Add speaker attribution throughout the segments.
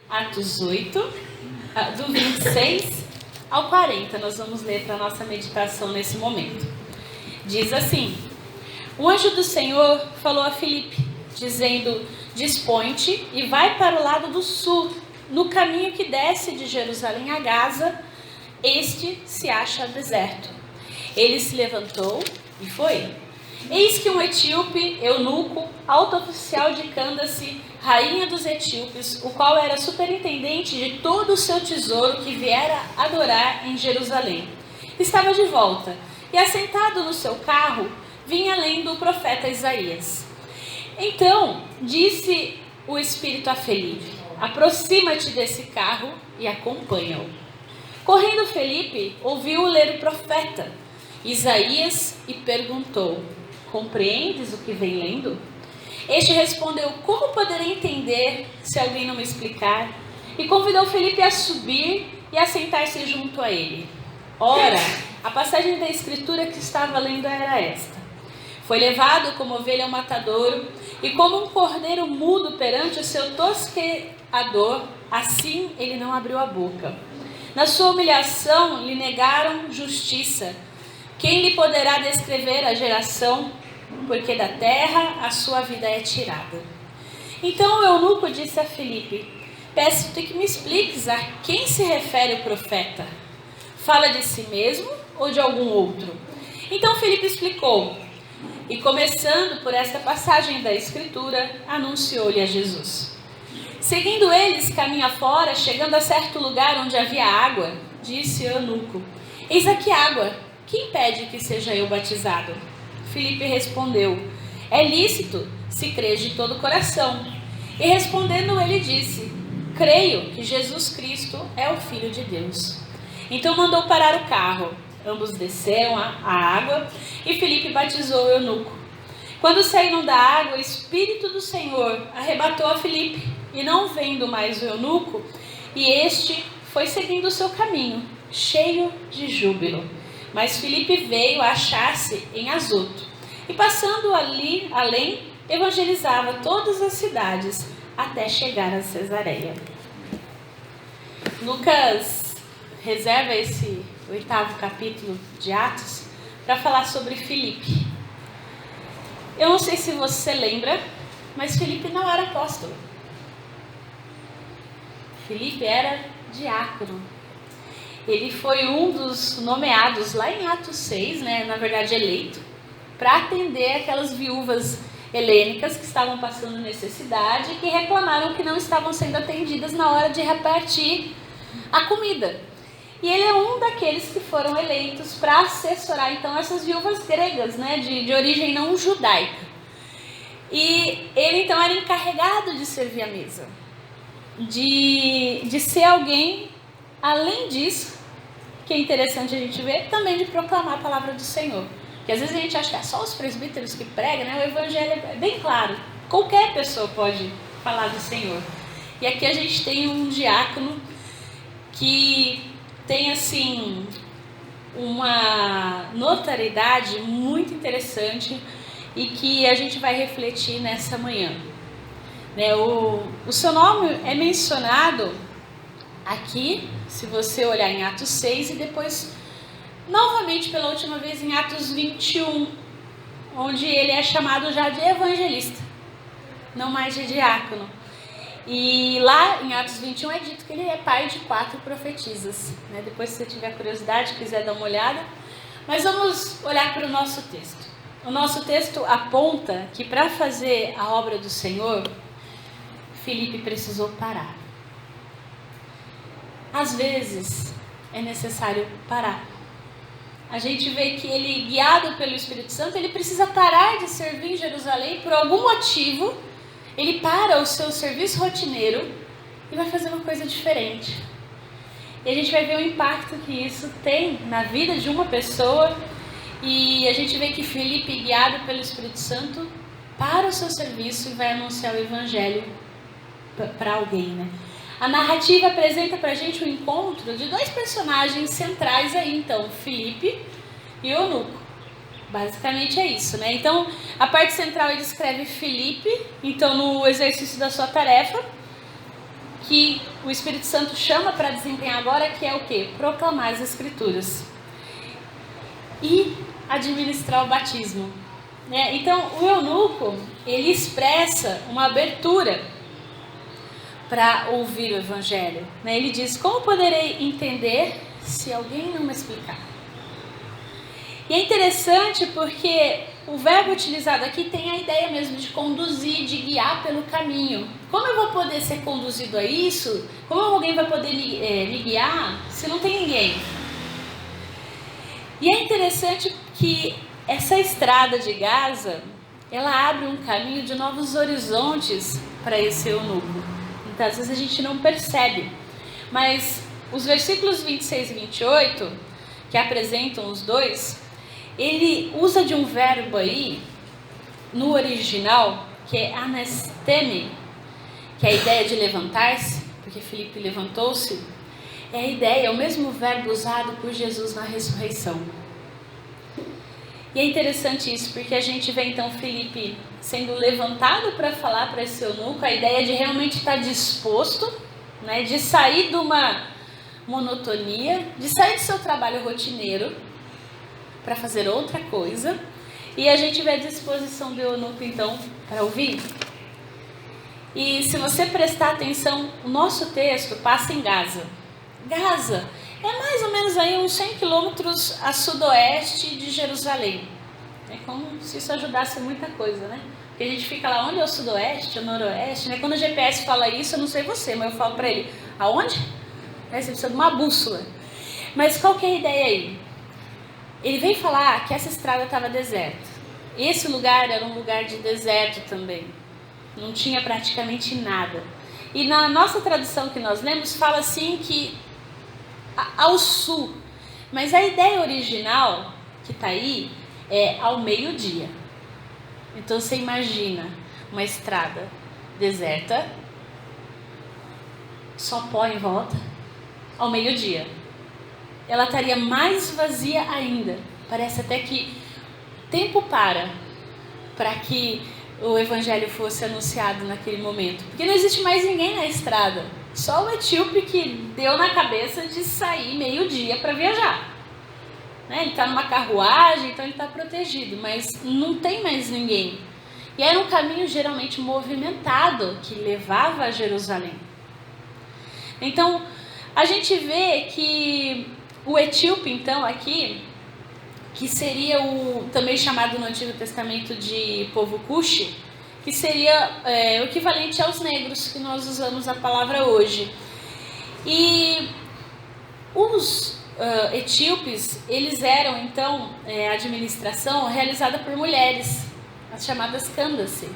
Speaker 1: Atos 8, do 26 ao 40. Nós vamos ler para a nossa meditação nesse momento. Diz assim: o anjo do Senhor falou a Filipe, dizendo: dispõe-te e vai para o lado do sul, no caminho que desce de Jerusalém a Gaza. Este se acha deserto. Ele se levantou e foi. Eis que um etíope, eunuco, alto oficial de Cândace, rainha dos etíopes, o qual era superintendente de todo o seu tesouro que viera adorar em Jerusalém, estava de volta, e assentado no seu carro, vinha lendo o profeta Isaías. Então disse o Espírito a Felipe: aproxima-te desse carro e acompanha-o. Correndo Felipe, ouviu ler o profeta Isaías e perguntou: compreendes o que vem lendo? Este respondeu: como poderei entender se alguém não me explicar? E convidou Felipe a subir e a sentar-se junto a ele. Ora, a passagem da escritura que estava lendo era esta: foi levado como ovelha ao matadouro, e como um cordeiro mudo perante o seu tosqueador, assim ele não abriu a boca. Na sua humilhação lhe negaram justiça. Quem lhe poderá descrever a geração? Porque da terra a sua vida é tirada. Então o eunuco disse a Filipe: peço-te que me expliques a quem se refere o profeta. Fala de si mesmo ou de algum outro? Então Filipe explicou, e começando por esta passagem da escritura, anunciou-lhe a Jesus. Seguindo eles caminho afora, chegando a certo lugar onde havia água, disse o eunuco: eis aqui água. Que impede que seja eu batizado? Filipe respondeu: é lícito, se crês de todo o coração. E respondendo ele disse: creio que Jesus Cristo é o Filho de Deus. Então mandou parar o carro. Ambos desceram a água e Filipe batizou o eunuco. Quando saíram da água, o Espírito do Senhor arrebatou a Filipe, e não vendo mais o eunuco, e este foi seguindo o seu caminho, cheio de júbilo. Mas Filipe veio a achar-se em Azoto, e passando ali além, evangelizava todas as cidades, até chegar a Cesareia. Lucas reserva esse 8º capítulo de Atos para falar sobre Filipe. Eu não sei se você lembra, mas Filipe não era apóstolo. Filipe era diácono. Ele foi um dos nomeados lá em Atos 6, na verdade eleito, para atender aquelas viúvas helênicas que estavam passando necessidade e que reclamaram que não estavam sendo atendidas na hora de repartir a comida. E ele é um daqueles que foram eleitos para assessorar então essas viúvas gregas, de origem não judaica. E ele então era encarregado de servir a mesa, de ser alguém, além disso, que é interessante a gente ver, também de proclamar a palavra do Senhor. Porque às vezes a gente acha que é só os presbíteros que pregam, o evangelho é bem claro. Qualquer pessoa pode falar do Senhor. E aqui a gente tem um diácono que tem assim uma notoriedade muito interessante e que a gente vai refletir nessa manhã. O seu nome é mencionado aqui, se você olhar em Atos 6 e depois novamente pela última vez em Atos 21, onde ele é chamado já de evangelista, não mais de diácono. E lá em Atos 21 é dito que ele é pai de 4 profetisas. Depois, se você tiver curiosidade, quiser dar uma olhada. Mas vamos olhar para o nosso texto. O nosso texto aponta que para fazer a obra do Senhor, Filipe precisou parar. Às vezes é necessário parar. A gente vê que ele, guiado pelo Espírito Santo, ele precisa parar de servir em Jerusalém por algum motivo. Ele para o seu serviço rotineiro e vai fazer uma coisa diferente. E a gente vai ver o impacto que isso tem na vida de uma pessoa. E a gente vê que Filipe, guiado pelo Espírito Santo, para o seu serviço e vai anunciar o evangelho para alguém, A narrativa apresenta para a gente o encontro de 2 personagens centrais aí, então, Filipe e eunuco. Basicamente é isso, Então, a parte central ele escreve Filipe, então no exercício da sua tarefa, que o Espírito Santo chama para desempenhar agora, que é o quê? Proclamar as Escrituras e administrar o batismo. Então, o eunuco, ele expressa uma abertura para ouvir o Evangelho. Ele diz: como poderei entender se alguém não me explicar? E é interessante porque o verbo utilizado aqui tem a ideia mesmo de conduzir, de guiar pelo caminho. Como eu vou poder ser conduzido a isso? Como alguém vai poder me guiar se não tem ninguém? E é interessante que essa estrada de Gaza, ela abre um caminho de novos horizontes para esse eunuco. Então, às vezes a gente não percebe. Mas os versículos 26 e 28, que apresentam os dois, ele usa de um verbo aí, no original, que é anasteme, que é a ideia de levantar-se, porque Filipe levantou-se. É a ideia, é o mesmo verbo usado por Jesus na ressurreição. E é interessante isso, porque a gente vê então Filipe sendo levantado para falar para esse eunuco, a ideia de realmente estar disposto, de sair de uma monotonia, de sair do seu trabalho rotineiro para fazer outra coisa. E a gente vê a disposição do eunuco então para ouvir. E se você prestar atenção, o nosso texto passa em Gaza. Gaza é mais ou menos aí uns 100 quilômetros a sudoeste de Jerusalém. É como se isso ajudasse muita coisa, né? Porque a gente fica lá, onde é o sudoeste, o noroeste, Quando o GPS fala isso, eu não sei você, mas eu falo para ele, aonde? Você precisa de uma bússola. Mas qual que é a ideia aí? Ele vem falar que essa estrada estava deserta. Esse lugar era um lugar de deserto também. Não tinha praticamente nada. E na nossa tradução que nós lemos, fala assim que ao sul. Mas a ideia original que está aí é ao meio-dia. Então você imagina uma estrada deserta, só pó em volta, ao meio-dia. Ela estaria mais vazia ainda. Parece até que o tempo para que o evangelho fosse anunciado naquele momento. Porque não existe mais ninguém na estrada. Só o etíope que deu na cabeça de sair meio-dia para viajar. Ele está numa carruagem, então ele está protegido, mas não tem mais ninguém. E era um caminho geralmente movimentado que levava a Jerusalém. Então, a gente vê que o etíope, então, aqui, que seria o também chamado no Antigo Testamento de povo cuxi, que seria o equivalente aos negros, que nós usamos a palavra hoje. E os etíopes, eles eram, então, a administração realizada por mulheres, as chamadas Candace.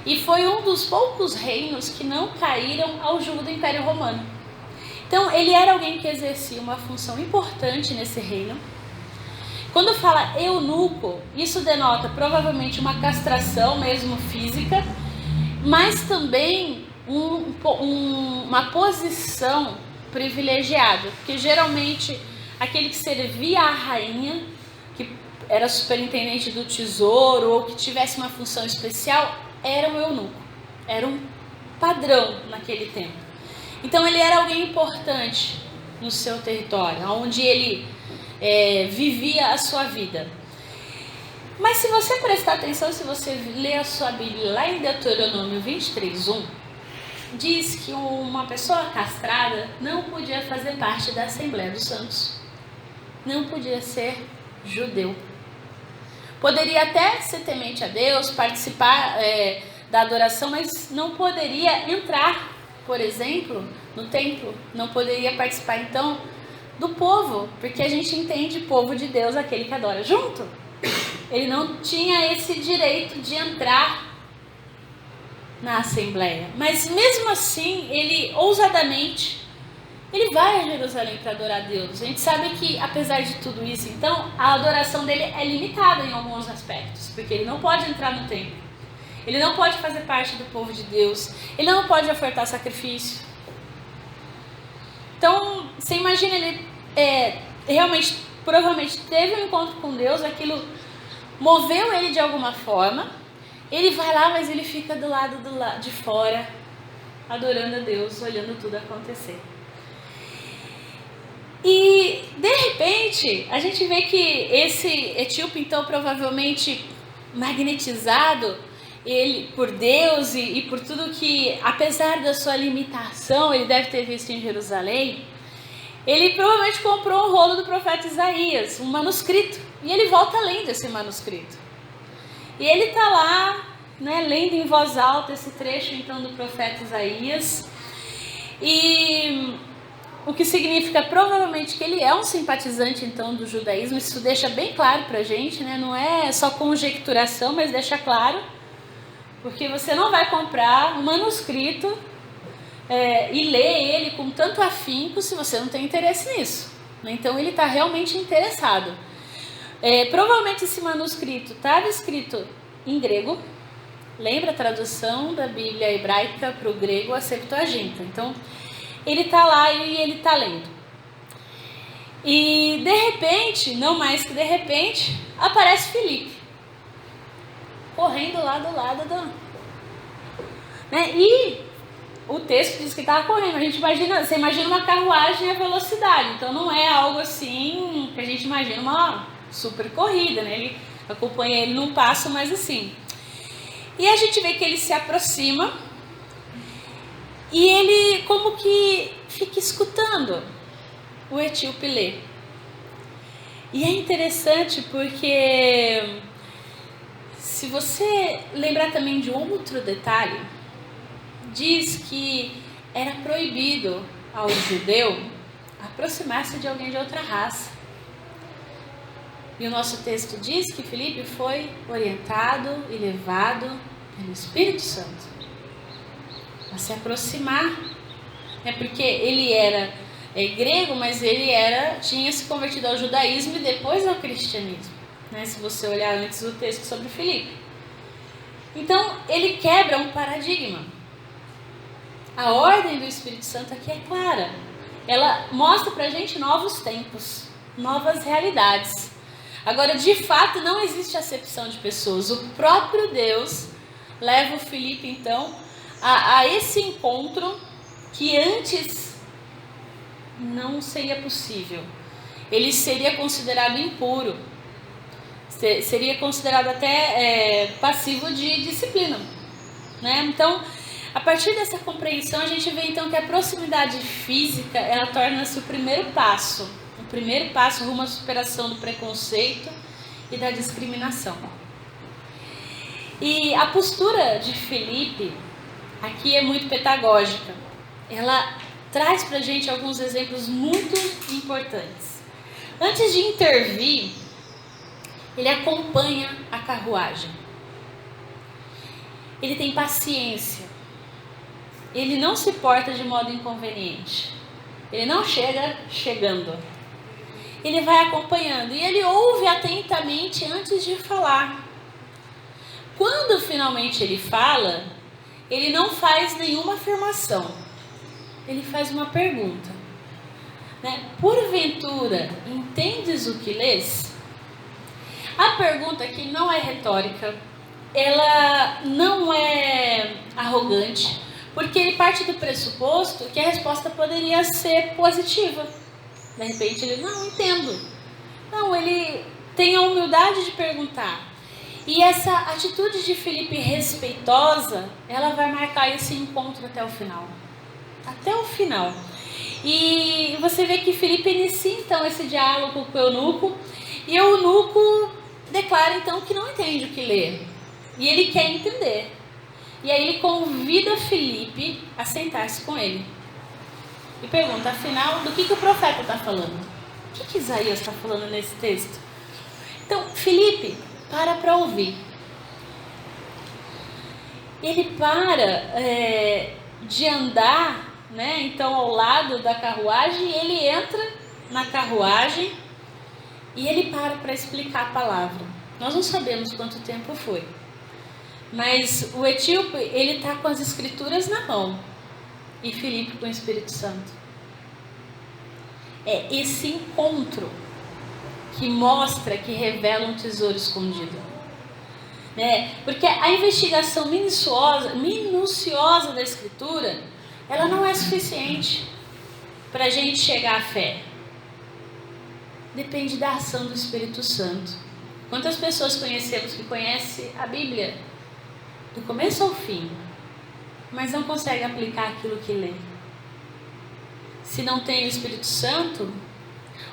Speaker 1: E foi um dos poucos reinos que não caíram ao jugo do Império Romano. Então, ele era alguém que exercia uma função importante nesse reino. Quando fala eunuco, isso denota provavelmente uma castração mesmo física, mas também uma posição privilegiada, porque geralmente aquele que servia à rainha, que era superintendente do tesouro ou que tivesse uma função especial, era um eunuco, era um padrão naquele tempo. Então ele era alguém importante no seu território, onde ele vivia a sua vida. Mas se você prestar atenção, se você ler a sua Bíblia lá em Deuteronômio 23:1, diz que uma pessoa castrada não podia fazer parte da Assembleia dos Santos. Não podia ser judeu. Poderia até ser temente a Deus, participar da adoração, mas não poderia entrar, por exemplo, no templo. Não poderia participar, então, do povo, porque a gente entende povo de Deus, aquele que adora junto. Ele não tinha esse direito de entrar na Assembleia. Mas mesmo assim, ele ousadamente, ele vai a Jerusalém para adorar a Deus. A gente sabe que, apesar de tudo isso, então, a adoração dele é limitada em alguns aspectos, porque ele não pode entrar no templo, ele não pode fazer parte do povo de Deus, ele não pode ofertar sacrifício. Então, você imagina, ele realmente, provavelmente teve um encontro com Deus, aquilo moveu ele de alguma forma. Ele vai lá, mas ele fica do lado de fora, adorando a Deus, olhando tudo acontecer. E de repente a gente vê que esse etíope, então, provavelmente magnetizado ele por Deus e por tudo que, apesar da sua limitação, ele deve ter visto em Jerusalém, ele provavelmente comprou um rolo do profeta Isaías, um manuscrito, e ele volta lendo esse manuscrito. E ele está lá, né, lendo em voz alta esse trecho então do profeta Isaías, e o que significa provavelmente que ele é um simpatizante então do judaísmo. Isso deixa bem claro para a gente, né? Não é só conjecturação, mas deixa claro, porque você não vai comprar um manuscrito e ler ele com tanto afinco se você não tem interesse nisso, né? Então ele está realmente interessado. Provavelmente esse manuscrito estava escrito em grego. Lembra a tradução da Bíblia hebraica para o grego, a Septuaginta. Então ele está lá e ele está lendo. E de repente, não mais que de repente, aparece Filipe, correndo lá do lado né? E o texto diz que estava correndo. Você imagina uma carruagem a velocidade. Então não é algo assim que a gente imagina uma super corrida, né? Ele acompanha ele num passo mais assim. E a gente vê que ele se aproxima e ele como que fica escutando o etíope ler. E é interessante porque, se você lembrar também de outro detalhe, diz que era proibido ao judeu aproximar-se de alguém de outra raça. E o nosso texto diz que Filipe foi orientado e levado pelo Espírito Santo a se aproximar, porque ele era grego, mas ele tinha se convertido ao judaísmo e depois ao cristianismo, né? Se você olhar antes o texto sobre Filipe. Então ele quebra um paradigma. A ordem do Espírito Santo aqui é clara. Ela mostra pra gente novos tempos, novas realidades. Agora, de fato, não existe acepção de pessoas. O próprio Deus leva o Filipe, então, a esse encontro que antes não seria possível. Ele seria considerado impuro, seria considerado até passivo de disciplina, né? Então, a partir dessa compreensão, a gente vê então que a proximidade física, ela torna-se o primeiro passo rumo à superação do preconceito e da discriminação. E a postura de Filipe aqui é muito pedagógica. Ela traz pra gente alguns exemplos muito importantes. Antes de intervir, ele acompanha a carruagem. Ele tem paciência. Ele não se porta de modo inconveniente. Ele não chega chegando. Ele vai acompanhando e ele ouve atentamente antes de falar. Quando finalmente ele fala, ele não faz nenhuma afirmação. Ele faz uma pergunta, né? Porventura, entendes o que lês? A pergunta aqui não é retórica, ela não é arrogante, porque ele parte do pressuposto que a resposta poderia ser positiva. De repente ele, não entendo. Não, ele tem a humildade de perguntar. E essa atitude de Filipe respeitosa, ela vai marcar esse encontro até o final. Até o final. E você vê que Filipe inicia então esse diálogo com o eunuco. E o eunuco declara então que não entende o que lê. E ele quer entender. E aí ele convida Filipe a sentar-se com ele. E pergunta, afinal, do que o profeta está falando? O que Isaías está falando nesse texto? Então, Filipe para ouvir. Ele para de andar, né, então ao lado da carruagem, e ele entra na carruagem e ele para explicar a palavra. Nós não sabemos quanto tempo foi, mas o etíope, ele está com as escrituras na mão e Filipe com o Espírito Santo. É esse encontro que mostra, que revela um tesouro escondido, né? Porque a investigação minuciosa da Escritura ela não é suficiente para a gente chegar à fé. Depende da ação do Espírito Santo. Quantas pessoas conhecemos que conhecem a Bíblia do começo ao fim, mas não conseguem aplicar aquilo que lê? Se não tem o Espírito Santo,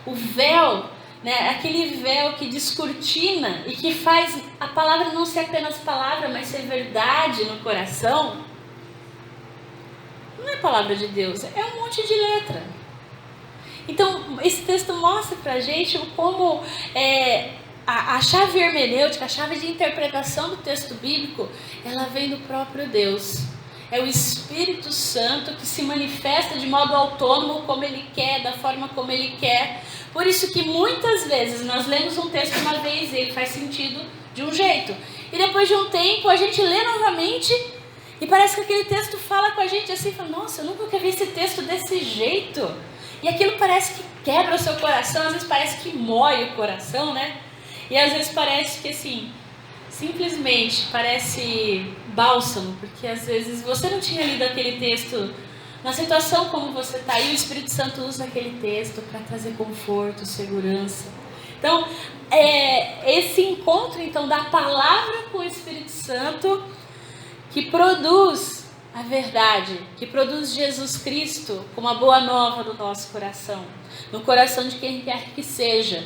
Speaker 1: o véu, né, aquele véu que descortina e que faz a palavra não ser apenas palavra, mas ser verdade no coração, não é palavra de Deus, é um monte de letra. Então, esse texto mostra pra gente como a chave hermenêutica, a chave de interpretação do texto bíblico, ela vem do próprio Deus. É o Espírito Santo que se manifesta de modo autônomo, como Ele quer, da forma como Ele quer. Por isso que muitas vezes nós lemos um texto uma vez e ele faz sentido de um jeito. E depois de um tempo a gente lê novamente e parece que aquele texto fala com a gente assim, fala, nossa, eu nunca vi esse texto desse jeito. E aquilo parece que quebra o seu coração, às vezes parece que mói o coração, né? E às vezes parece que assim, simplesmente parece bálsamo, porque às vezes você não tinha lido aquele texto na situação como você está, e o Espírito Santo usa aquele texto para trazer conforto, segurança. Então, esse encontro então da palavra com o Espírito Santo que produz a verdade, que produz Jesus Cristo como a boa nova do nosso coração, no coração de quem quer que seja.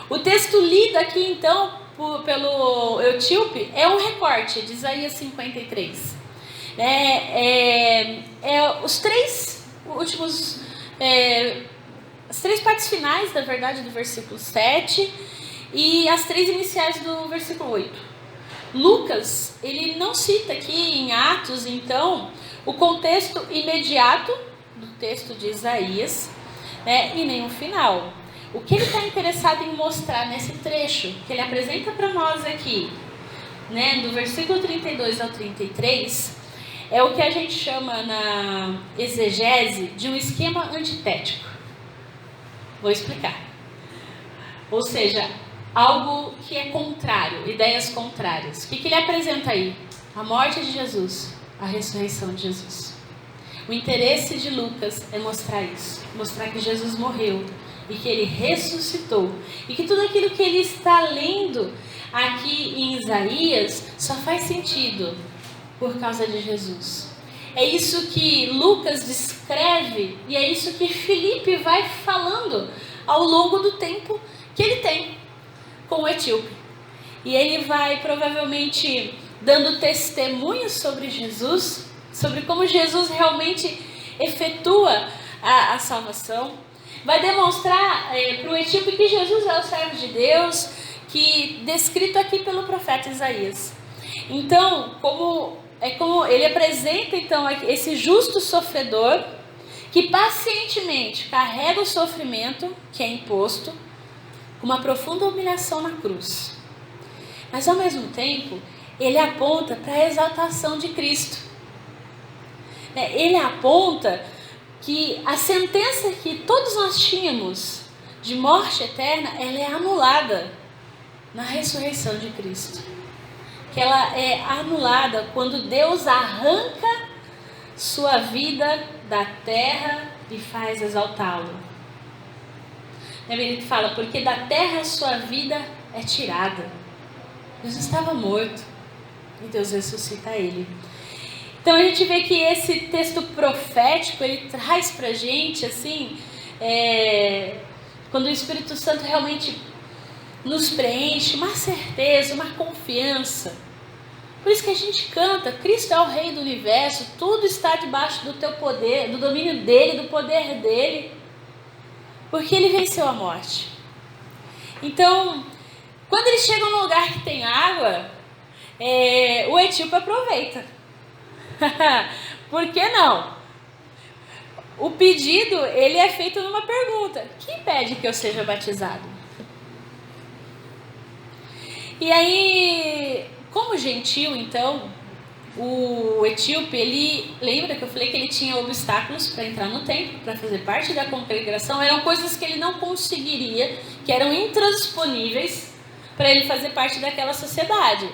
Speaker 1: O texto lido aqui então pelo Etíope é um recorte de Isaías 53. Os três últimos, as três partes finais, na verdade, do versículo 7 e as três iniciais do versículo 8. Lucas, ele não cita aqui em Atos, então, o contexto imediato do texto de Isaías, né, e nem o final. O que ele está interessado em mostrar nesse trecho que ele apresenta para nós aqui, né, do versículo 32 ao 33, é o que a gente chama na exegese de um esquema antitético. Vou explicar. Ou seja, algo que é contrário, ideias contrárias. O que ele apresenta aí? A morte de Jesus, a ressurreição de Jesus. O interesse de Lucas é mostrar isso, mostrar que Jesus morreu e que ele ressuscitou, e que tudo aquilo que ele está lendo aqui em Isaías só faz sentido por causa de Jesus. É isso que Lucas descreve e é isso que Filipe vai falando ao longo do tempo que ele tem com o etíope. E ele vai provavelmente dando testemunho sobre Jesus, sobre como Jesus realmente efetua a salvação. Vai demonstrar para o etíope que Jesus é o servo de Deus, que descrito aqui pelo profeta Isaías. Então, como ele apresenta então esse justo sofredor que pacientemente carrega o sofrimento que é imposto, com uma profunda humilhação na cruz. Mas ao mesmo tempo, ele aponta para a exaltação de Cristo. Ele aponta que a sentença que todos nós tínhamos de morte eterna, ela é anulada na ressurreição de Cristo. Que ela é anulada quando Deus arranca sua vida da terra e faz exaltá-lo. Ele fala, porque da terra sua vida é tirada. Jesus estava morto e Deus ressuscita ele. Então a gente vê que esse texto profético, ele traz pra gente, assim, quando o Espírito Santo realmente nos preenche, uma certeza, uma confiança. Por isso que a gente canta, Cristo é o Rei do Universo, tudo está debaixo do teu poder, do domínio dele, do poder dele, porque ele venceu a morte. Então, quando eles chegam num lugar que tem água, o etíope aproveita. Por que não? O pedido, ele é feito numa pergunta: quem pede que eu seja batizado? E aí, como gentil, então, o etíope, ele lembra que eu falei que ele tinha obstáculos para entrar no templo, para fazer parte da congregação, eram coisas que ele não conseguiria, que eram intransponíveis para ele fazer parte daquela sociedade.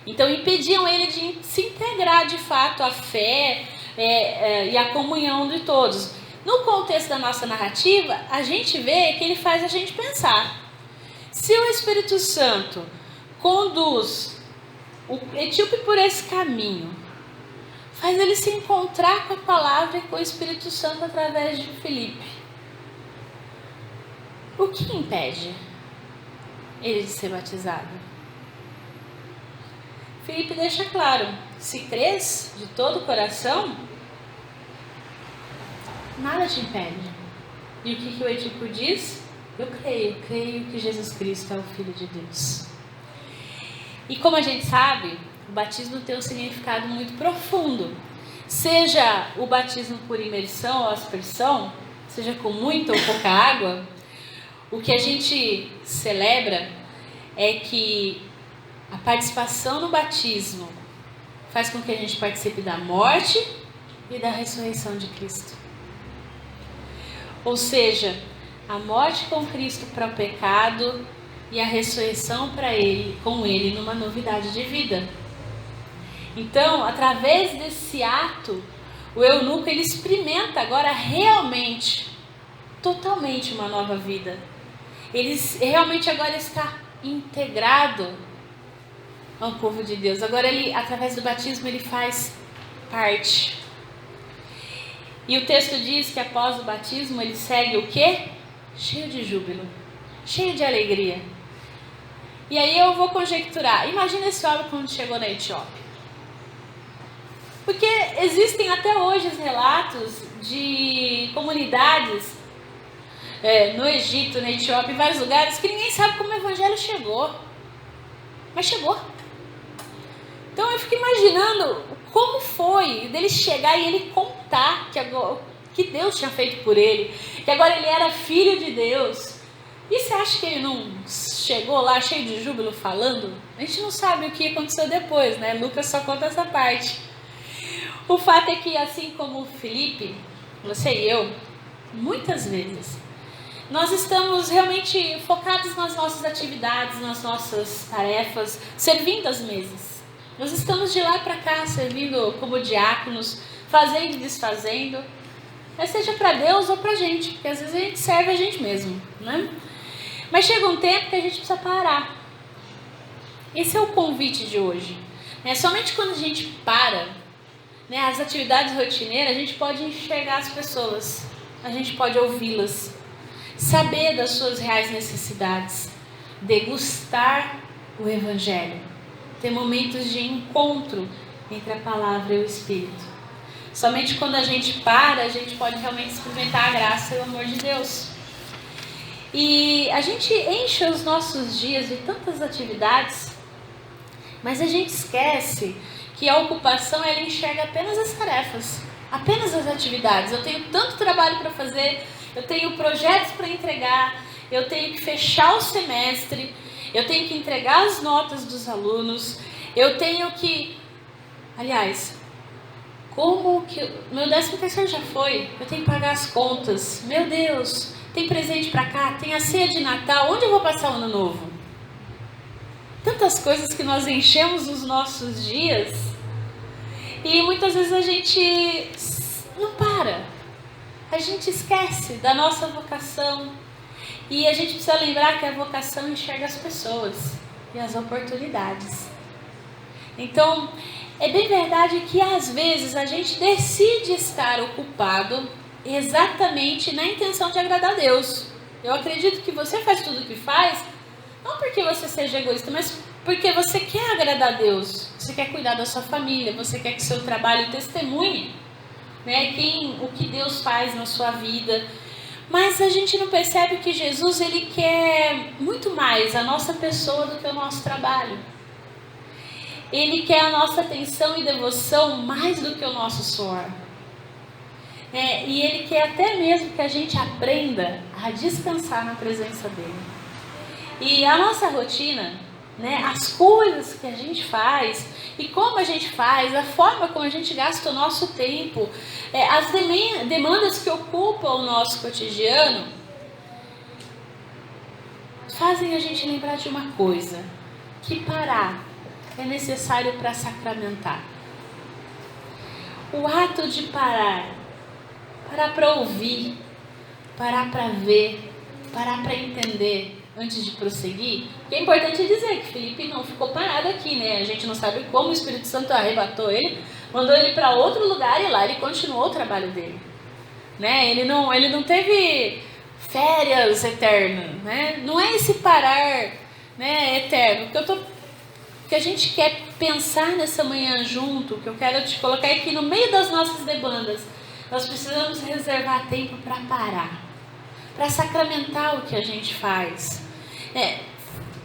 Speaker 1: Então impediam ele de se integrar de fato à fé, e a comunhão de todos. No contexto da nossa narrativa, a gente vê que ele faz a gente pensar. Se o Espírito Santo conduz o etíope por esse caminho, faz ele se encontrar com a palavra e com o Espírito Santo através de Filipe, o que impede ele de ser batizado? Filipe deixa claro: se crês de todo o coração, nada te impede. E o que o etíope diz? Eu creio que Jesus Cristo é o Filho de Deus. E como a gente sabe, o batismo tem um significado muito profundo. Seja o batismo por imersão ou aspersão, seja com muita ou pouca água, o que a gente celebra é que a participação no batismo faz com que a gente participe da morte e da ressurreição de Cristo. Ou seja, a morte com Cristo para o pecado e a ressurreição com ele numa novidade de vida. Então, através desse ato, o eunuco ele experimenta agora realmente, totalmente uma nova vida. Ele realmente agora está integrado ao povo de Deus. Agora ele, através do batismo, ele faz parte. E o texto diz que após o batismo ele segue o quê? Cheio de júbilo, cheio de alegria. E aí eu vou conjecturar. Imagina esse homem quando chegou na Etiópia. Porque existem até hoje os relatos de comunidades no Egito, na Etiópia, em vários lugares, que ninguém sabe como o evangelho chegou. Mas chegou. Então eu fico imaginando como foi dele chegar e ele contar que Deus tinha feito por ele, que agora ele era filho de Deus. E você acha que ele não chegou lá cheio de júbilo falando? A gente não sabe o que aconteceu depois, né? Lucas só conta essa parte. O fato é que, assim como Filipe, você e eu, muitas vezes, nós estamos realmente focados nas nossas atividades, nas nossas tarefas, servindo as mesas. Nós estamos de lá para cá, servindo como diáconos, fazendo e desfazendo, seja para Deus ou para a gente, porque às vezes a gente serve a gente mesmo, né? Mas chega um tempo que a gente precisa parar. Esse é o convite de hoje. Somente quando a gente para, as atividades rotineiras, a gente pode enxergar as pessoas, a gente pode ouvi-las, saber das suas reais necessidades, degustar o Evangelho, ter momentos de encontro entre a palavra e o Espírito. Somente quando a gente para, a gente pode realmente experimentar a graça e o amor de Deus. E a gente enche os nossos dias de tantas atividades, mas a gente esquece que a ocupação ela enxerga apenas as tarefas, apenas as atividades. Eu tenho tanto trabalho para fazer, eu tenho projetos para entregar, eu tenho que fechar o semestre, eu tenho que entregar as notas dos alunos, eu tenho que... Aliás, como que... Meu 13º já foi, eu tenho que pagar as contas, meu Deus, tem presente para cá, tem a ceia de Natal, onde eu vou passar o ano novo? Tantas coisas que nós enchemos os nossos dias e muitas vezes a gente não para, a gente esquece da nossa vocação e a gente precisa lembrar que a vocação enxerga as pessoas e as oportunidades. Então, é bem verdade que às vezes a gente decide estar ocupado exatamente na intenção de agradar a Deus. Eu acredito que você faz tudo o que faz, não porque você seja egoísta, mas porque você quer agradar a Deus. Você quer cuidar da sua família, você quer que seu trabalho testemunhe, o que Deus faz na sua vida. Mas a gente não percebe que Jesus ele quer muito mais a nossa pessoa do que o nosso trabalho. Ele quer a nossa atenção e devoção mais do que o nosso suor. E Ele quer até mesmo que a gente aprenda a descansar na presença dEle. E a nossa rotina, as coisas que a gente faz e como a gente faz, a forma como a gente gasta o nosso tempo, as demandas que ocupam o nosso cotidiano, fazem a gente lembrar de uma coisa, que parar é necessário para sacramentar. o ato de parar para ouvir, parar para ver, parar para entender antes de prosseguir. O que é importante dizer que Felipe não ficou parado aqui, né? A gente não sabe como o Espírito Santo arrebatou ele, mandou ele para outro lugar e lá ele continuou o trabalho dele, né? Ele não teve férias eternas, né? Não é esse parar, né, eterno. Que a gente quer pensar nessa manhã junto, que eu quero te colocar aqui no meio das nossas demandas. Nós precisamos reservar tempo para parar, para sacramentar o que a gente faz.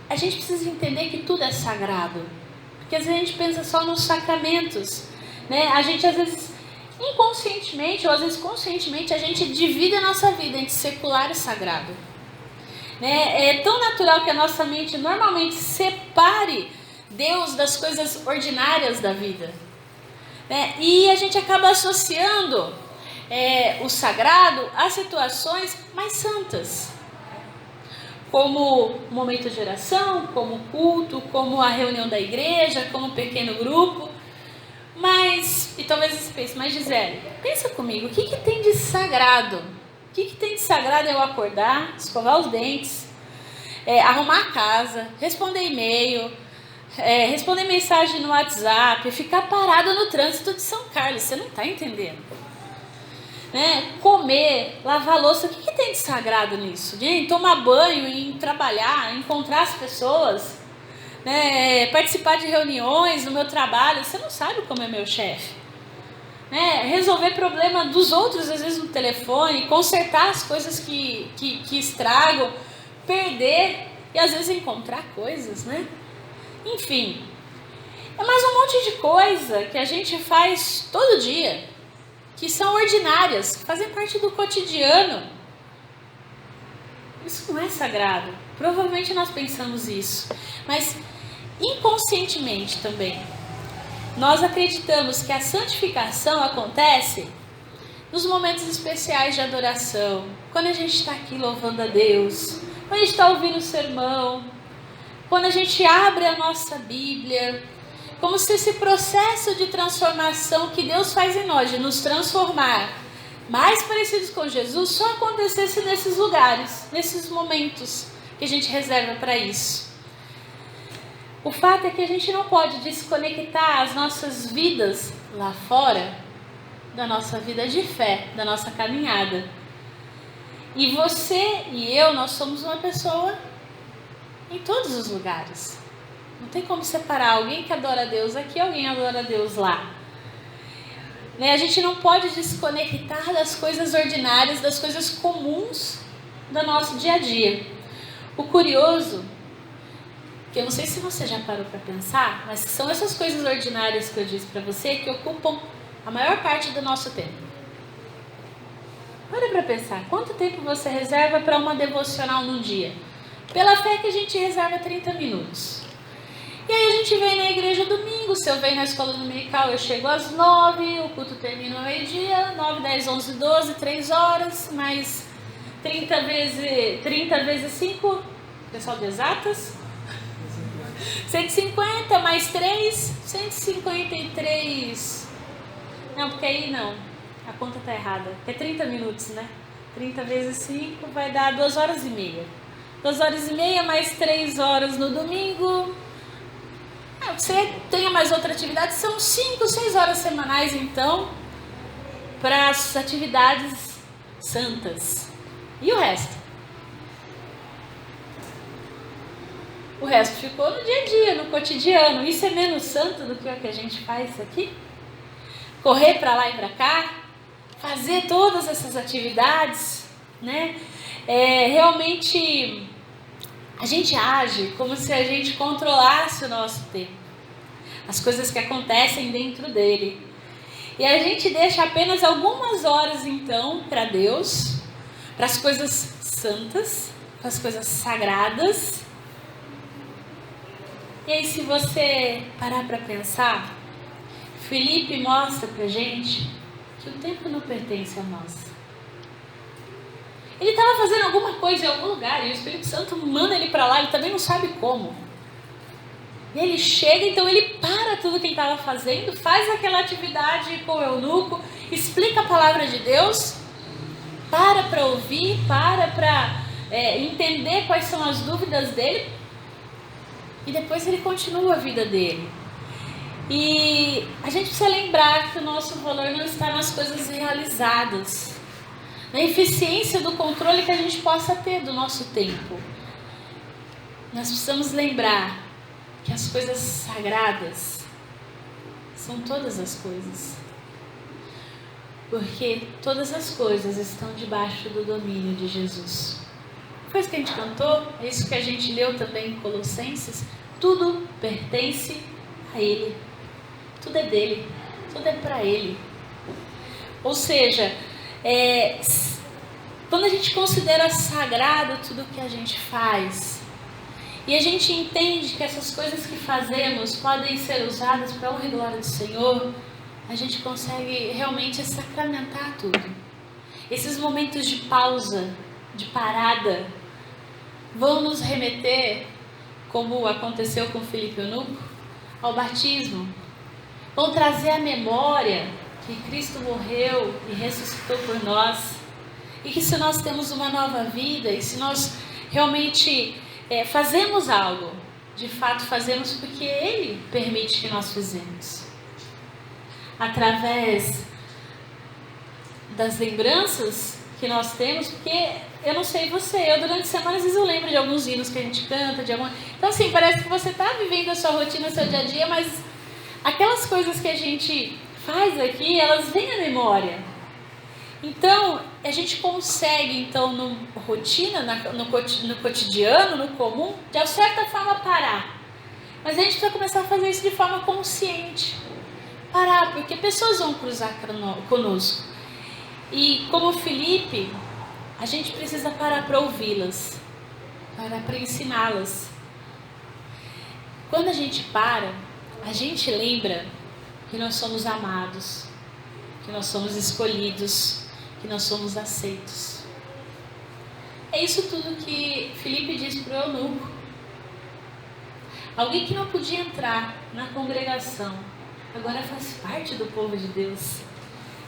Speaker 1: A gente precisa entender que tudo é sagrado, porque às vezes a gente pensa só nos sacramentos, né? A gente às vezes inconscientemente ou às vezes conscientemente a gente divide a nossa vida entre secular e sagrado, né? É tão natural que a nossa mente normalmente separe Deus das coisas ordinárias da vida, né? E a gente acaba associando o sagrado a situações mais santas, como momento de oração, como culto, como a reunião da igreja, como pequeno grupo. E talvez você pense, mas Gisele, pensa comigo, o que tem de sagrado? O que tem de sagrado eu acordar, escovar os dentes, arrumar a casa, responder e-mail, responder mensagem no WhatsApp, ficar parado no trânsito de São Carlos? Você não está entendendo, né? Comer, lavar louça, o que tem de sagrado nisso? Em tomar banho, em trabalhar, encontrar as pessoas, né? Participar de reuniões no meu trabalho. Você não sabe como é meu chefe, né? Resolver problema dos outros, às vezes no telefone, consertar as coisas que estragam, perder e às vezes encontrar coisas, né? Enfim, é mais um monte de coisa que a gente faz todo dia, que são ordinárias, que fazem parte do cotidiano. Isso não é sagrado. Provavelmente nós pensamos isso, mas inconscientemente também. Nós acreditamos que a santificação acontece nos momentos especiais de adoração, quando a gente está aqui louvando a Deus, quando a gente está ouvindo o sermão, quando a gente abre a nossa Bíblia, como se esse processo de transformação que Deus faz em nós, de nos transformar mais parecidos com Jesus, só acontecesse nesses lugares, nesses momentos que a gente reserva para isso. O fato é que a gente não pode desconectar as nossas vidas lá fora da nossa vida de fé, da nossa caminhada. E você e eu, nós somos uma pessoa em todos os lugares. Não tem como separar alguém que adora a Deus aqui e alguém adora a Deus lá. A gente não pode desconectar das coisas ordinárias, das coisas comuns do nosso dia a dia. O curioso, que eu não sei se você já parou para pensar, mas são essas coisas ordinárias que eu disse para você que ocupam a maior parte do nosso tempo. Para para pensar, quanto tempo você reserva para uma devocional num dia? Pela fé que a gente reserva 30 minutos. E aí a gente vem na igreja domingo, se eu venho na escola dominical eu chego às 9, o culto termina ao meio-dia, 9, 10, 11, 12, 3 horas, mais 30 vezes 5, pessoal de exatas, 150 mais 3, 153, não, porque aí não, a conta está errada, é 30 minutos, né? 30 vezes 5 vai dar 2 horas e meia. 2 horas e meia mais 3 horas no domingo. Você tenha mais outra atividade, são 5, 6 horas semanais então para as atividades santas. E o resto? O resto ficou no dia a dia, no cotidiano. Isso é menos santo do que o que a gente faz aqui? Correr para lá e para cá, fazer todas essas atividades, né? Realmente a gente age como se a gente controlasse o nosso tempo, as coisas que acontecem dentro dele. E a gente deixa apenas algumas horas então para Deus, para as coisas santas, para as coisas sagradas. E aí, se você parar para pensar, Felipe mostra para a gente que o tempo não pertence a nós. Ele estava fazendo alguma coisa em algum lugar e o Espírito Santo manda ele para lá, ele também não sabe como. E ele chega, então ele para tudo que ele estava fazendo, faz aquela atividade com o eunuco, explica a palavra de Deus, para ouvir, para entender quais são as dúvidas dele, e depois ele continua a vida dele. E a gente precisa lembrar que o nosso valor não está nas coisas realizadas, na eficiência do controle que a gente possa ter do nosso tempo. Nós precisamos lembrar que as coisas sagradas são todas as coisas, porque todas as coisas estão debaixo do domínio de Jesus. Foi isso que a gente cantou, é isso que a gente leu também em Colossenses. Tudo pertence a Ele, tudo é dele, tudo é para Ele. Ou seja, quando a gente considera sagrado tudo que a gente faz, e a gente entende que essas coisas que fazemos podem ser usadas para a honra e glória do Senhor, a gente consegue realmente sacramentar tudo. Esses momentos de pausa, de parada, vão nos remeter, como aconteceu com Filipe Eunuco, ao batismo. Vão trazer à memória que Cristo morreu e ressuscitou por nós. E que se nós temos uma nova vida, e se nós realmente fazemos algo, de fato fazemos porque Ele permite que nós fizemos. Através das lembranças que nós temos, porque eu não sei você, durante a semana às vezes eu lembro de alguns hinos que a gente canta, então assim, parece que você está vivendo a sua rotina, o seu dia a dia, mas aquelas coisas que a gente faz aqui, elas vêm à memória. Então, a gente consegue, então, no rotina, no cotidiano, no comum, de certa forma parar. Mas a gente precisa começar a fazer isso de forma consciente. Parar, porque pessoas vão cruzar conosco. E como Filipe, a gente precisa parar para ouvi-las, parar para ensiná-las. Quando a gente para, a gente lembra que nós somos amados, que nós somos escolhidos, que nós somos aceitos. É isso tudo que Filipe diz para o eunuco. Alguém que não podia entrar na congregação, agora faz parte do povo de Deus.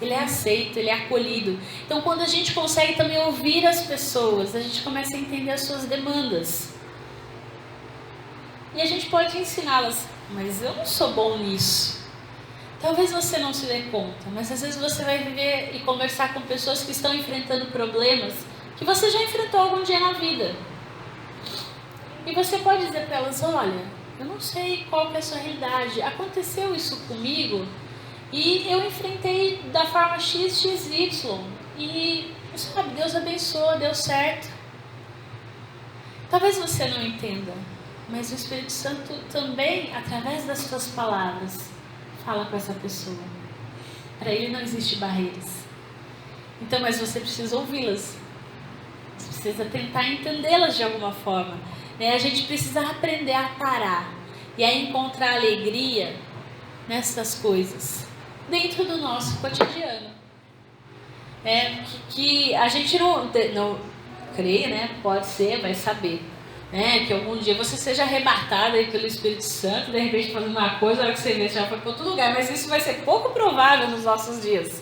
Speaker 1: Ele é aceito, ele é acolhido. Então, quando a gente consegue também ouvir as pessoas, a gente começa a entender as suas demandas. E a gente pode ensiná-las, mas eu não sou bom nisso. Talvez você não se dê conta, mas às vezes você vai viver e conversar com pessoas que estão enfrentando problemas que você já enfrentou algum dia na vida. E você pode dizer para elas, olha, eu não sei qual que é a sua realidade, aconteceu isso comigo e eu enfrentei da forma XY e, sabe, Deus abençoou, deu certo. Talvez você não entenda, mas o Espírito Santo também, através das suas palavras, fala com essa pessoa. Para ele não existe barreiras. Então, mas você precisa ouvi-las. Você precisa tentar entendê-las de alguma forma. A gente precisa aprender a parar e a encontrar alegria nessas coisas dentro do nosso cotidiano. Que a gente não crê, né? Pode ser, vai saber. Que algum dia você seja arrebatado aí pelo Espírito Santo, de repente fazendo uma coisa, na hora que você vê, você já foi para outro lugar, mas isso vai ser pouco provável nos nossos dias.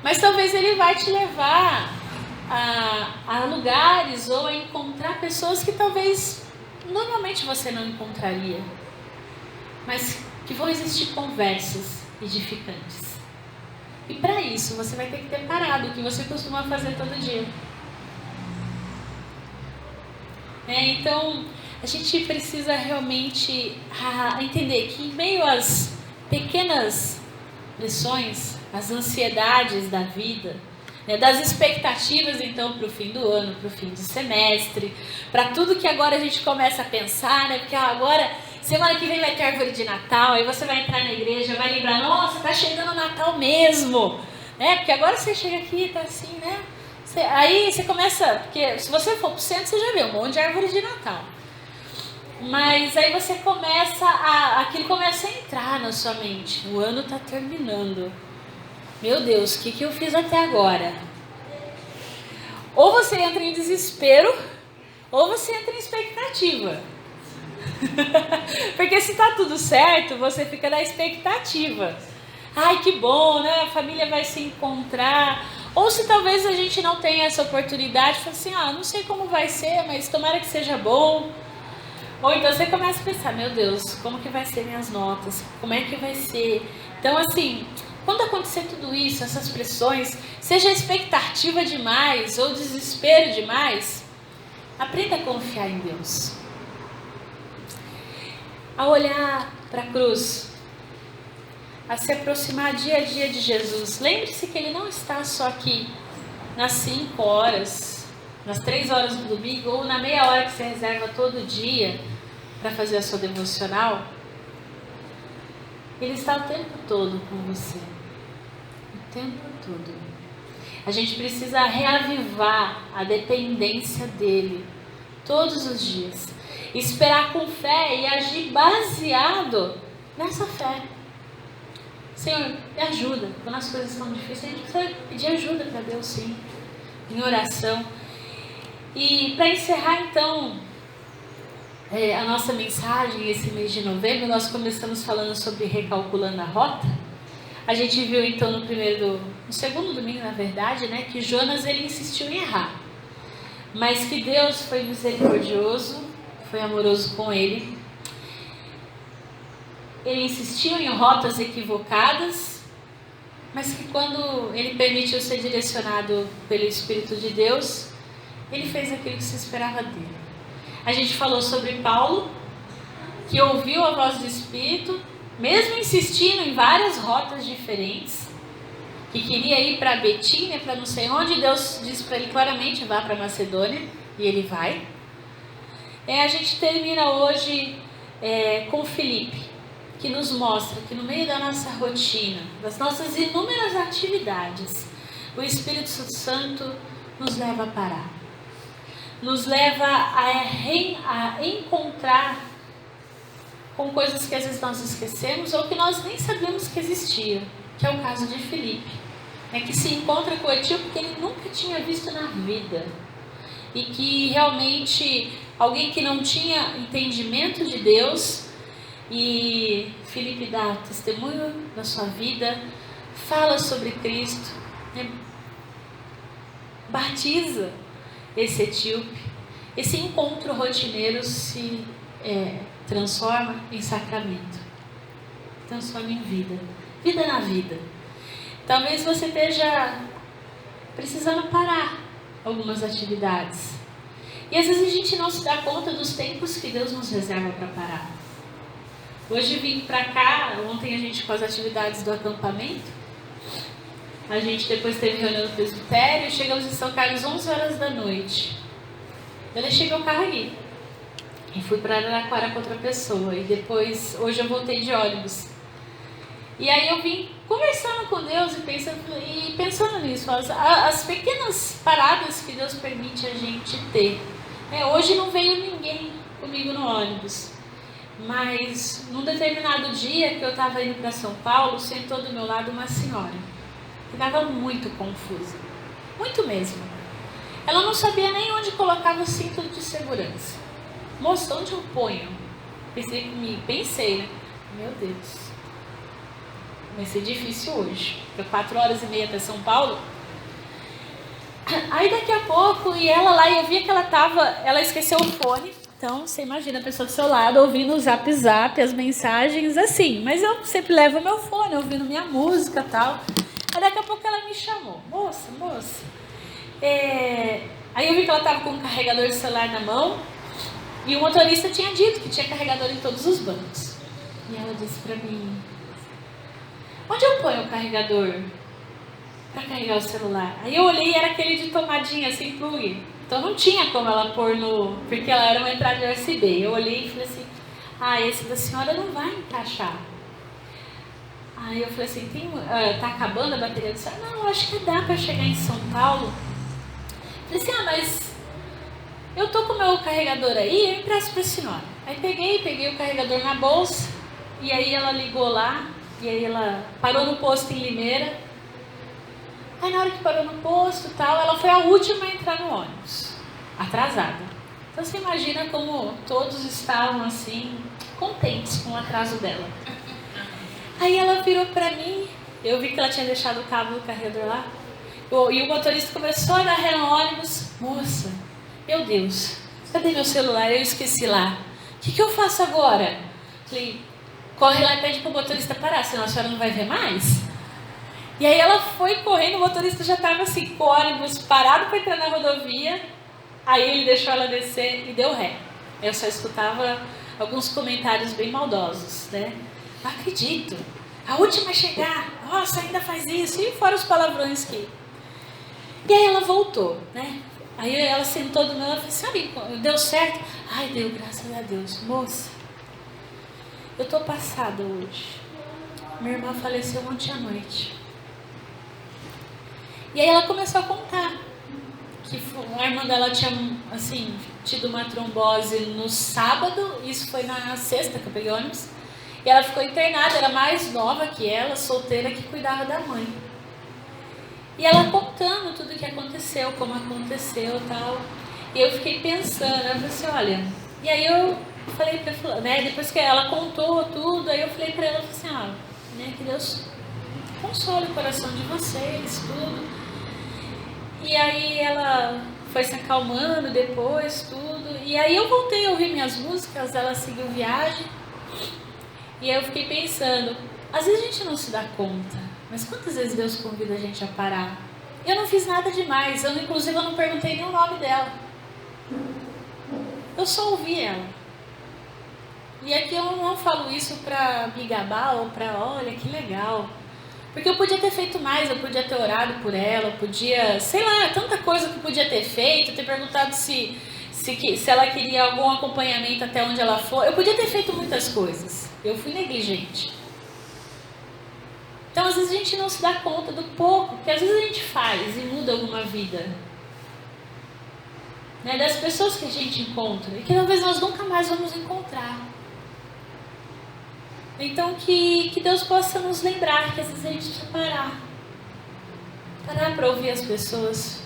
Speaker 1: Mas talvez ele vai te levar a lugares ou a encontrar pessoas que talvez normalmente você não encontraria, mas que vão existir conversas edificantes. E para isso você vai ter que ter parado o que você costuma fazer todo dia. Então, a gente precisa realmente entender que em meio às pequenas pressões, às ansiedades da vida, das expectativas então para o fim do ano, para o fim do semestre, para tudo que agora a gente começa a pensar, porque agora, semana que vem vai ter árvore de Natal, aí você vai entrar na igreja, vai lembrar, nossa, tá chegando o Natal mesmo, porque agora você chega aqui, tá assim, né? Aí você começa, porque se você for pro centro, você já vê um monte de árvore de Natal. Mas aí você começa aquilo começa a entrar na sua mente. O ano está terminando. Meu Deus, o que eu fiz até agora? Ou você entra em desespero, ou você entra em expectativa. Porque se tá tudo certo, você fica na expectativa. Ai, que bom, né? A família vai se encontrar. Ou se talvez a gente não tenha essa oportunidade, fala assim, não sei como vai ser, mas tomara que seja bom. Ou então você começa a pensar, meu Deus, como que vai ser minhas notas? Como é que vai ser? Então assim, quando acontecer tudo isso, essas pressões, seja expectativa demais ou desespero demais, aprenda a confiar em Deus. A olhar para a cruz, a se aproximar dia a dia de Jesus. Lembre-se que Ele não está só aqui nas 5 horas, nas 3 horas do domingo, ou na meia hora que você reserva todo dia para fazer a sua devocional. Ele está o tempo todo com você. O tempo todo. A gente precisa reavivar a dependência dEle todos os dias. Esperar com fé e agir baseado nessa fé. Senhor, me ajuda. Quando as coisas estão difíceis, a gente precisa pedir ajuda para Deus, sim, em oração. E para encerrar, então, a nossa mensagem esse mês de novembro, nós começamos falando sobre recalculando a rota. A gente viu, então, no segundo domingo, na verdade, né, que Jonas, ele insistiu em errar. Mas que Deus foi misericordioso, foi amoroso com ele. Ele insistiu em rotas equivocadas, mas que quando ele permitiu ser direcionado pelo Espírito de Deus, ele fez aquilo que se esperava dele. A gente falou sobre Paulo, que ouviu a voz do Espírito, mesmo insistindo em várias rotas diferentes, que queria ir para Betínia, para não sei onde, Deus disse para ele claramente, vá para Macedônia, e ele vai. A gente termina hoje com Filipe, que nos mostra que no meio da nossa rotina, das nossas inúmeras atividades, o Espírito Santo nos leva a parar, nos leva a encontrar com coisas que às vezes nós esquecemos ou que nós nem sabíamos que existia, que é o caso de Filipe, que se encontra com o etíope que ele nunca tinha visto na vida, e que realmente alguém que não tinha entendimento de Deus. E Filipe dá testemunho da sua vida, fala sobre Cristo, batiza esse etíope. Esse encontro rotineiro se transforma em sacramento, transforma em vida, vida na vida. Talvez você esteja precisando parar algumas atividades, e às vezes a gente não se dá conta dos tempos que Deus nos reserva para parar. Hoje vim para cá, ontem a gente com as atividades do acampamento, a gente depois teve reunião no presbitério, chegamos em São Carlos 11 horas da noite. Eu deixei meu carro ali e fui para Araraquara com outra pessoa, e depois, hoje eu voltei de ônibus. E aí eu vim conversando com Deus e pensando nisso, as pequenas paradas que Deus permite a gente ter. Hoje não veio ninguém comigo no ônibus, mas num determinado dia que eu estava indo para São Paulo, sentou do meu lado uma senhora que estava muito confusa, muito mesmo. Ela não sabia nem onde colocava o cinto de segurança. Moça, onde eu ponho? Pensei, né? Meu Deus, vai ser difícil hoje, porque 4 horas e meia até São Paulo. Aí daqui a pouco, e ela lá, eu via que ela esqueceu o fone. Então, você imagina a pessoa do seu lado ouvindo o zap, as mensagens assim. Mas eu sempre levo o meu fone, ouvindo minha música e tal. Aí daqui a pouco ela me chamou. Moça. Aí eu vi que ela estava com um carregador de celular na mão. E o motorista tinha dito que tinha carregador em todos os bancos. E ela disse para mim, onde eu ponho o carregador para carregar o celular? Aí eu olhei e era aquele de tomadinha, assim, plug. Então não tinha como ela pôr porque ela era uma entrada USB. Eu olhei e falei assim, esse da senhora não vai encaixar. Aí eu falei assim, tá acabando a bateria do celular? Não, acho que dá para chegar em São Paulo. Eu falei assim, mas eu tô com o meu carregador aí, eu empresto para a senhora. Aí peguei o carregador na bolsa, e aí ela ligou lá, e aí ela parou no posto em Limeira. Aí na hora que parou no posto e tal, ela foi a última a entrar no ônibus, atrasada. Então você imagina como todos estavam assim, contentes com o atraso dela. Aí ela virou pra mim, eu vi que ela tinha deixado o cabo do carregador lá, e o motorista começou a dar ré no ônibus. Moça, meu Deus, cadê meu celular? Eu esqueci lá. O que eu faço agora? Falei, corre lá e pede pro motorista parar, senão a senhora não vai ver mais. E aí ela foi correndo, o motorista já estava assim, com o ônibus parado para entrar na rodovia. Aí ele deixou ela descer e deu ré. Eu só escutava alguns comentários bem maldosos, né? Não acredito, a última a chegar, nossa, ainda faz isso, e fora os palavrões que... E aí ela voltou, né? Aí ela sentou do meu lado e falou assim, deu certo? Ai, deu, graças a Deus. Moça, eu tô passada hoje. Minha irmã faleceu ontem à noite. E aí ela começou a contar que a irmã dela tinha, assim, tido uma trombose no sábado, isso foi na sexta que eu peguei ônibus, e ela ficou internada, era mais nova que ela, solteira, que cuidava da mãe. E ela contando tudo o que aconteceu, como aconteceu e tal. E eu fiquei pensando, eu falei assim, olha... E aí eu falei pra ela, né, depois que ela contou tudo, aí eu falei pra ela, assim, né, que Deus console o coração de vocês, tudo. E aí ela foi se acalmando depois, tudo. E aí eu voltei a ouvir minhas músicas, ela seguiu viagem. E aí eu fiquei pensando, às vezes a gente não se dá conta, mas quantas vezes Deus convida a gente a parar? Eu não fiz nada demais, inclusive eu não perguntei nem o nome dela. Eu só ouvi ela. E aqui eu não falo isso pra me gabar ou pra, olha, que legal. Porque eu podia ter feito mais, eu podia ter orado por ela, eu podia, sei lá, tanta coisa que eu podia ter feito, ter perguntado se ela queria algum acompanhamento até onde ela for. Eu podia ter feito muitas coisas, eu fui negligente. Então às vezes a gente não se dá conta do pouco que às vezes a gente faz e muda alguma vida, né, das pessoas que a gente encontra e que talvez nós nunca mais vamos encontrar. Então que Deus possa nos lembrar que às vezes a gente precisa parar para ouvir as pessoas,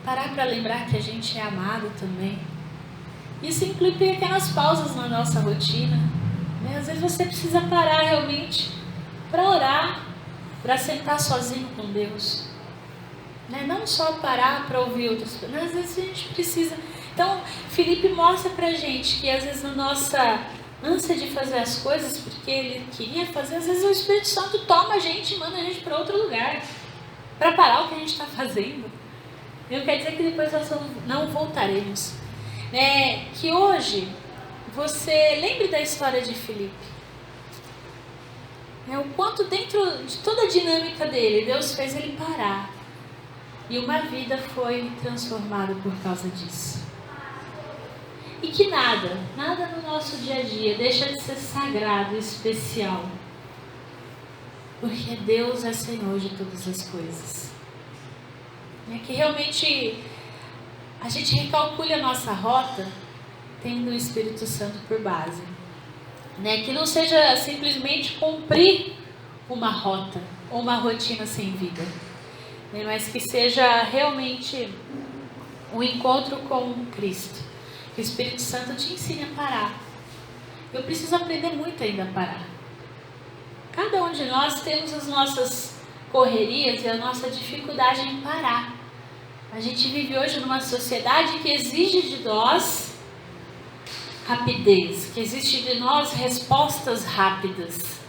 Speaker 1: parar para lembrar que a gente é amado também. Isso inclui pequenas pausas na nossa rotina, né? Às vezes você precisa parar realmente para orar, para sentar sozinho com Deus, né? Não só parar para ouvir outras pessoas, mas às vezes a gente precisa. Então Felipe mostra para a gente que às vezes na nossa ânsia de fazer as coisas porque ele queria fazer, às vezes o Espírito Santo toma a gente e manda a gente para outro lugar para parar o que a gente está fazendo. Não quer dizer que depois nós não voltaremos, né? Que hoje você lembre da história de Felipe, né? O quanto dentro de toda a dinâmica dele Deus fez ele parar e uma vida foi transformada por causa disso. E que nada no nosso dia a dia deixa de ser sagrado e especial. Porque Deus é Senhor de todas as coisas. É que realmente a gente recalcule a nossa rota tendo o Espírito Santo por base. Né? Que não seja simplesmente cumprir uma rota ou uma rotina sem vida. Né? Mas que seja realmente um encontro com Cristo. Que o Espírito Santo te ensine a parar. Eu preciso aprender muito ainda a parar. Cada um de nós temos as nossas correrias e a nossa dificuldade em parar. A gente vive hoje numa sociedade que exige de nós rapidez, que exige de nós respostas rápidas.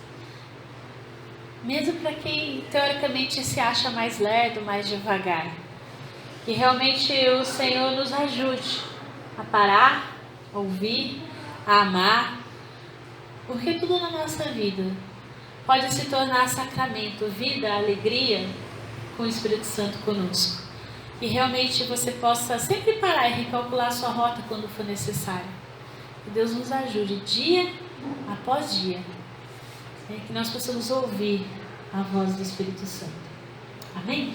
Speaker 1: Mesmo para quem teoricamente se acha mais lerdo, mais devagar. Que realmente o Senhor nos ajude a parar, a ouvir, a amar, porque tudo na nossa vida pode se tornar sacramento, vida, alegria com o Espírito Santo conosco. E realmente você possa sempre parar e recalcular a sua rota quando for necessário. Que Deus nos ajude dia após dia, que nós possamos ouvir a voz do Espírito Santo. Amém?